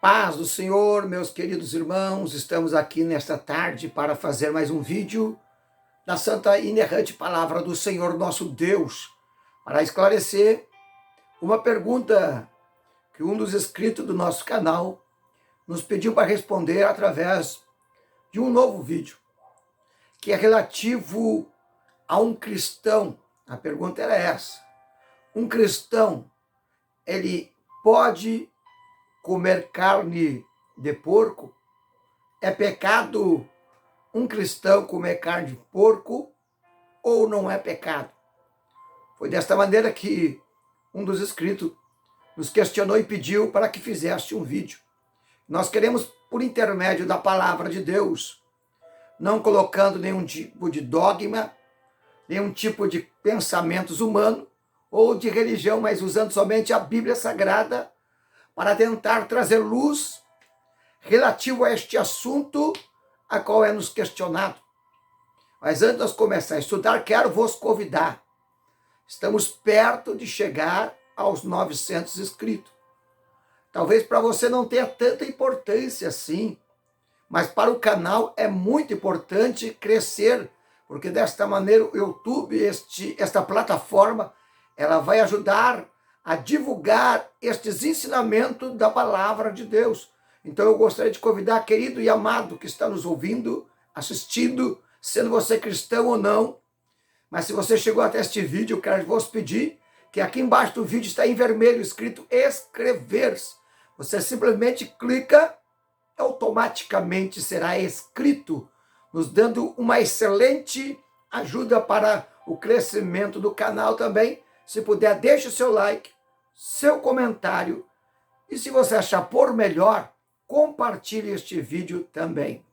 Paz do Senhor, meus queridos irmãos, estamos aqui nesta tarde para fazer mais um vídeo da santa e inerrante palavra do Senhor nosso Deus, para esclarecer uma pergunta que um dos inscritos do nosso canal nos pediu para responder através de um novo vídeo, que é relativo a um cristão. A pergunta era essa: um cristão, ele pode comer carne de porco? É pecado um cristão comer carne de porco ou não é pecado? Foi desta maneira que um dos inscritos nos questionou e pediu para que fizesse um vídeo. Nós queremos, por intermédio da palavra de Deus, não colocando nenhum tipo de dogma, nenhum tipo de pensamentos humanos ou de religião, mas usando somente a Bíblia Sagrada para tentar trazer luz relativo a este assunto a qual é nos questionado. Mas antes de nós começar a estudar, quero vos convidar. Estamos perto de chegar aos 900 inscritos. Talvez para você não tenha tanta importância assim, mas para o canal é muito importante crescer, porque desta maneira o YouTube, esta plataforma, ela vai ajudar a divulgar estes ensinamentos da palavra de Deus. Então eu gostaria de convidar, querido e amado, que está nos ouvindo, assistindo, sendo você cristão ou não, mas se você chegou até este vídeo, eu quero vos pedir que aqui embaixo do vídeo está em vermelho escrito inscrever-se. Você simplesmente clica, automaticamente será inscrito, nos dando uma excelente ajuda para o crescimento do canal também. Se puder, deixe o seu like, seu comentário, e se você achar por melhor, compartilhe este vídeo também.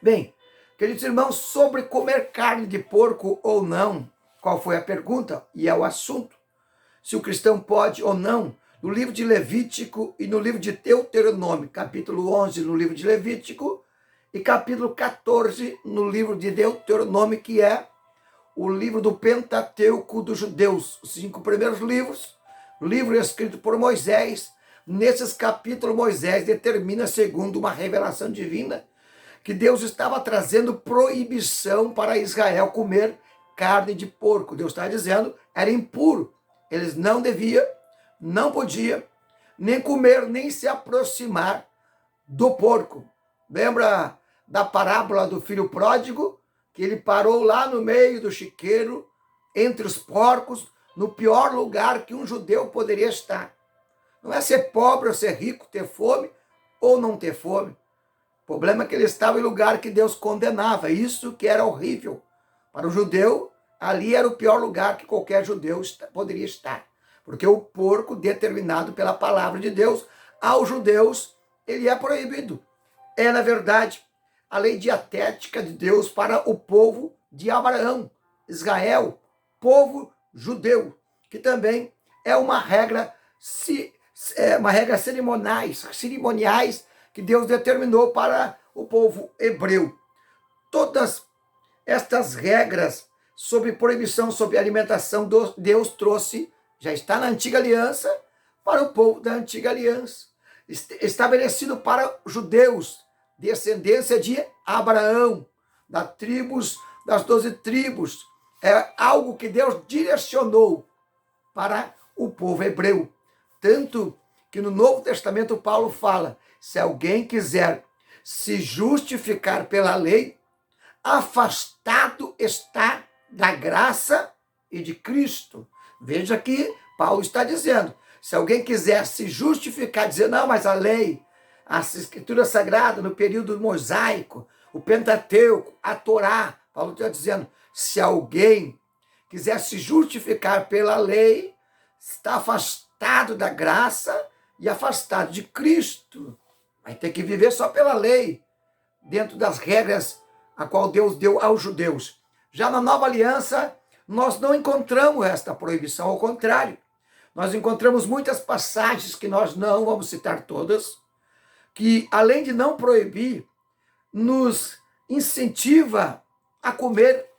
Bem, queridos irmãos, sobre comer carne de porco ou não, qual foi a pergunta? E é o assunto. Se o cristão pode ou não, no livro de Levítico e no livro de Deuteronômio, capítulo 11 no livro de Levítico e capítulo 14 no livro de Deuteronômio, que é o livro do Pentateuco dos judeus, os 5 primeiros livros, livro escrito por Moisés. Nesses capítulos, Moisés determina, segundo uma revelação divina, que Deus estava trazendo proibição para Israel comer carne de porco. Deus está dizendo, era impuro. Eles não deviam, não podiam, nem comer, nem se aproximar do porco. Lembra da parábola do filho pródigo? Que ele parou lá no meio do chiqueiro, entre os porcos, no pior lugar que um judeu poderia estar. Não é ser pobre ou ser rico, ter fome ou não ter fome. O problema é que ele estava em lugar que Deus condenava. Isso que era horrível. Para o judeu, ali era o pior lugar que qualquer judeu poderia estar. Porque o porco, determinado pela palavra de Deus, aos judeus, ele é proibido. É, na verdade, a lei dietética de Deus para o povo de Abraão, Israel, povo judeu, que também é uma regra cerimoniais que Deus determinou para o povo hebreu. Todas estas regras sobre proibição, sobre alimentação, Deus trouxe, já está na antiga aliança, para o povo da antiga aliança, estabelecido para judeus, descendência de Abraão, das 12 tribos. É algo que Deus direcionou para o povo hebreu. Tanto que no Novo Testamento Paulo fala, se alguém quiser se justificar pela lei, afastado está da graça e de Cristo. Veja que Paulo está dizendo, se alguém quiser se justificar, dizer, não, mas a lei, a escritura sagrada no período mosaico, o Pentateuco, a Torá, Paulo está dizendo, se alguém quiser se justificar pela lei, está afastado da graça e afastado de Cristo. Vai ter que viver só pela lei, dentro das regras a qual Deus deu aos judeus. Já na nova aliança, nós não encontramos esta proibição, ao contrário. Nós encontramos muitas passagens, que nós não vamos citar todas, que, além de não proibir, nos incentiva a comer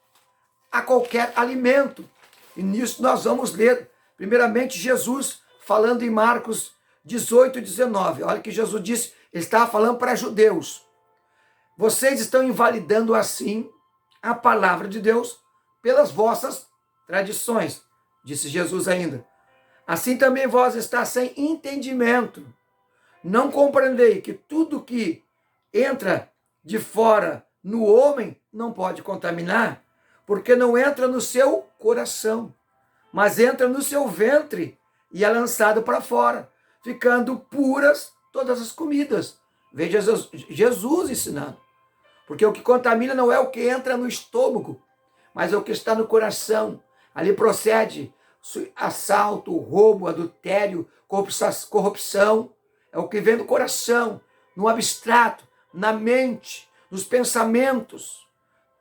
a qualquer alimento. E nisso nós vamos ler, primeiramente, Jesus falando em Marcos 18 e 19. Olha que Jesus disse, ele estava falando para judeus. Vocês estão invalidando assim a palavra de Deus pelas vossas tradições, disse Jesus ainda. Assim também vós está sem entendimento. Não compreendei que tudo que entra de fora no homem não pode contaminar, porque não entra no seu coração, mas entra no seu ventre e é lançado para fora, ficando puras todas as comidas. Veja Jesus ensinando. Porque o que contamina não é o que entra no estômago, mas é o que está no coração. Ali procede assalto, roubo, adultério, corrupção. É o que vem do coração, no abstrato, na mente, nos pensamentos,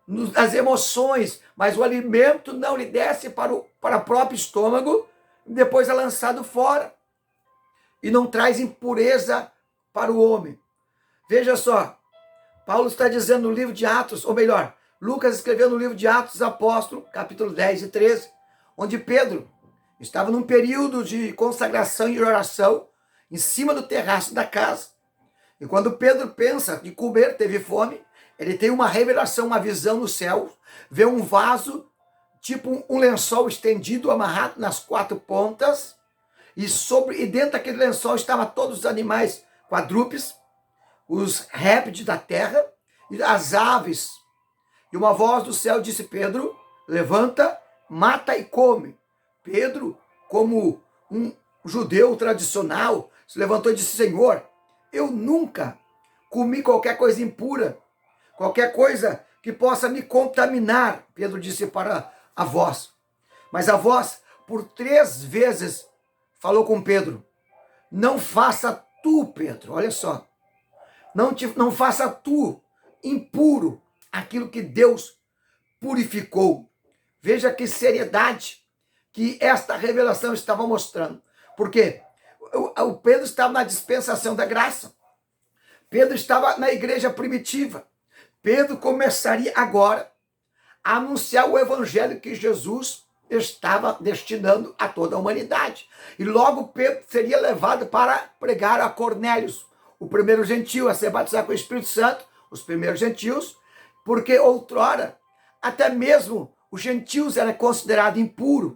nas emoções. Mas o alimento não lhe desce para o próprio estômago e depois é lançado fora. E não traz impureza para o homem. Veja só, Paulo está dizendo no livro de Atos, ou melhor, Lucas escreveu no livro de Atos dos Apóstolos, capítulo 10 e 13, onde Pedro estava num período de consagração e oração em cima do terraço da casa. E quando Pedro pensa de comer, teve fome, ele tem uma revelação, uma visão no céu, vê um vaso, tipo um lençol estendido, amarrado nas quatro pontas, e dentro daquele lençol estavam todos os animais quadrúpedes, os répteis da terra e as aves. E uma voz do céu disse, Pedro, levanta, mata e come. Pedro, como um judeu tradicional, se levantou e disse, Senhor, eu nunca comi qualquer coisa impura, qualquer coisa que possa me contaminar. Pedro disse para a voz. Mas a voz, por 3 vezes, falou com Pedro, não faça tu, Pedro, olha só, não faça tu impuro aquilo que Deus purificou. Veja que seriedade que esta revelação estava mostrando. Porque o Pedro estava na dispensação da graça. Pedro estava na igreja primitiva. Pedro começaria agora a anunciar o evangelho que Jesus estava destinando a toda a humanidade. E logo Pedro seria levado para pregar a Cornélios, o primeiro gentio a ser batizado com o Espírito Santo, os primeiros gentios, porque outrora até mesmo os gentios eram considerados impuros.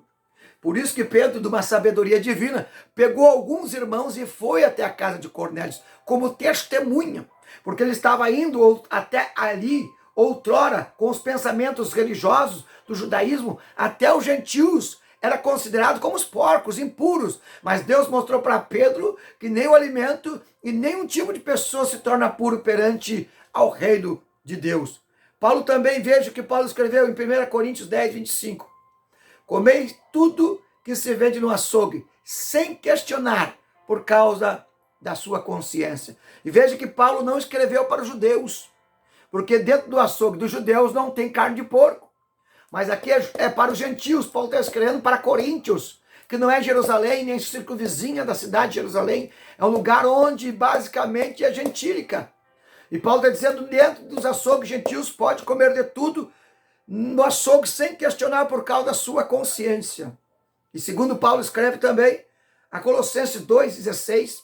Por isso que Pedro, de uma sabedoria divina, pegou alguns irmãos e foi até a casa de Cornélios como testemunha, porque ele estava indo até ali, outrora, com os pensamentos religiosos do judaísmo, até os gentios era considerado como os porcos, impuros. Mas Deus mostrou para Pedro que nem o alimento e nenhum tipo de pessoa se torna puro perante ao reino de Deus. Paulo também, veja o que Paulo escreveu em 1 Coríntios 10, 25. Comeis tudo que se vende no açougue, sem questionar, por causa da sua consciência. E veja que Paulo não escreveu para os judeus, porque dentro do açougue dos judeus não tem carne de porco. Mas aqui é para os gentios. Paulo está escrevendo para Coríntios, que não é Jerusalém, nem circunvizinha da cidade de Jerusalém. É um lugar onde basicamente é gentílica. E Paulo está dizendo, dentro dos açougues gentios pode comer de tudo no açougue sem questionar por causa da sua consciência. E segundo Paulo escreve também a Colossenses 2,16,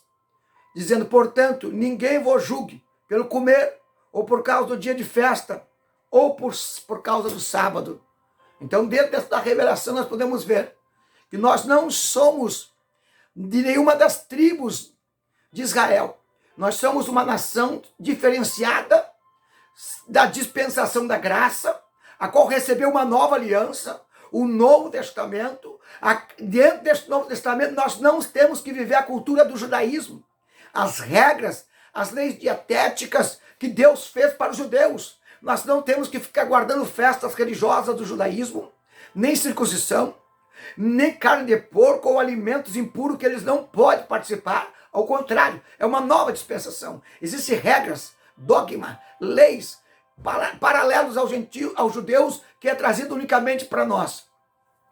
dizendo, portanto, ninguém vos julgue pelo comer, ou por causa do dia de festa, ou por causa do sábado. Então, dentro dessa revelação, nós podemos ver que nós não somos de nenhuma das tribos de Israel. Nós somos uma nação diferenciada da dispensação da graça, a qual recebeu uma nova aliança, o Novo Testamento. Dentro deste Novo Testamento, nós não temos que viver a cultura do judaísmo, as regras, as leis dietéticas que Deus fez para os judeus. Nós não temos que ficar guardando festas religiosas do judaísmo, nem circuncisão, nem carne de porco ou alimentos impuros que eles não podem participar. Ao contrário, é uma nova dispensação. Existem regras, dogma, leis paralelos aos judeus que é trazido unicamente para nós.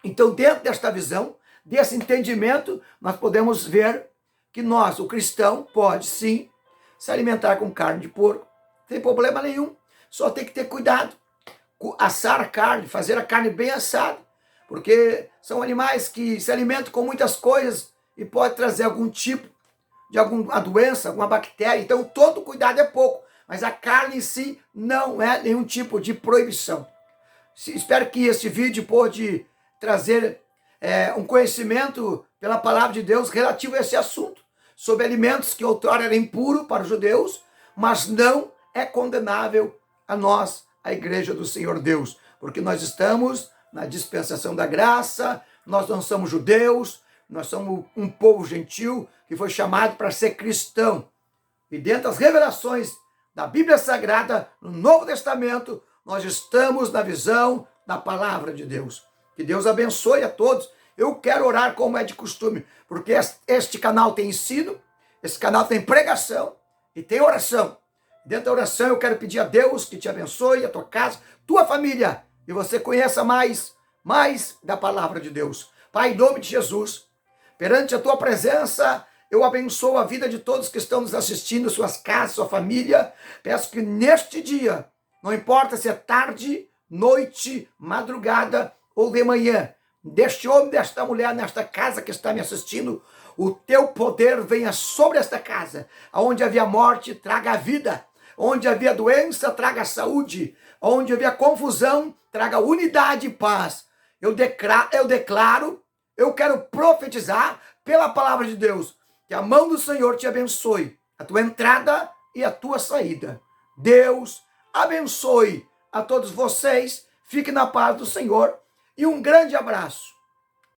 Então, dentro desta visão, desse entendimento, nós podemos ver que nós, o cristão, pode sim se alimentar com carne de porco. Não tem problema nenhum. Só tem que ter cuidado. Assar a carne, fazer a carne bem assada. Porque são animais que se alimentam com muitas coisas e pode trazer algum tipo de alguma doença, alguma bactéria. Então, todo cuidado é pouco. Mas a carne em si não é nenhum tipo de proibição. Espero que esse vídeo pôde trazer um conhecimento pela palavra de Deus relativo a esse assunto, sobre alimentos que outrora eram impuros para os judeus, mas não é condenável a nós, a igreja do Senhor Deus, porque nós estamos na dispensação da graça, nós não somos judeus, nós somos um povo gentil que foi chamado para ser cristão. E dentro das revelações da Bíblia Sagrada, no Novo Testamento, nós estamos na visão da palavra de Deus. Que Deus abençoe a todos. Eu quero orar como é de costume, porque este canal tem ensino, esse canal tem pregação e tem oração. Dentro da oração eu quero pedir a Deus que te abençoe, a tua casa, tua família, e você conheça mais da palavra de Deus. Pai, em nome de Jesus, perante a tua presença, eu abençoo a vida de todos que estão nos assistindo, suas casas, sua família. Peço que neste dia, não importa se é tarde, noite, madrugada ou de manhã, deste homem, desta mulher, nesta casa que está me assistindo, o teu poder venha sobre esta casa. Onde havia morte, traga a vida. Onde havia doença, traga saúde. Onde havia confusão, traga unidade e paz. Eu declaro, eu quero profetizar pela palavra de Deus, que a mão do Senhor te abençoe, a tua entrada e a tua saída. Deus abençoe a todos vocês, fique na paz do Senhor e um grande abraço.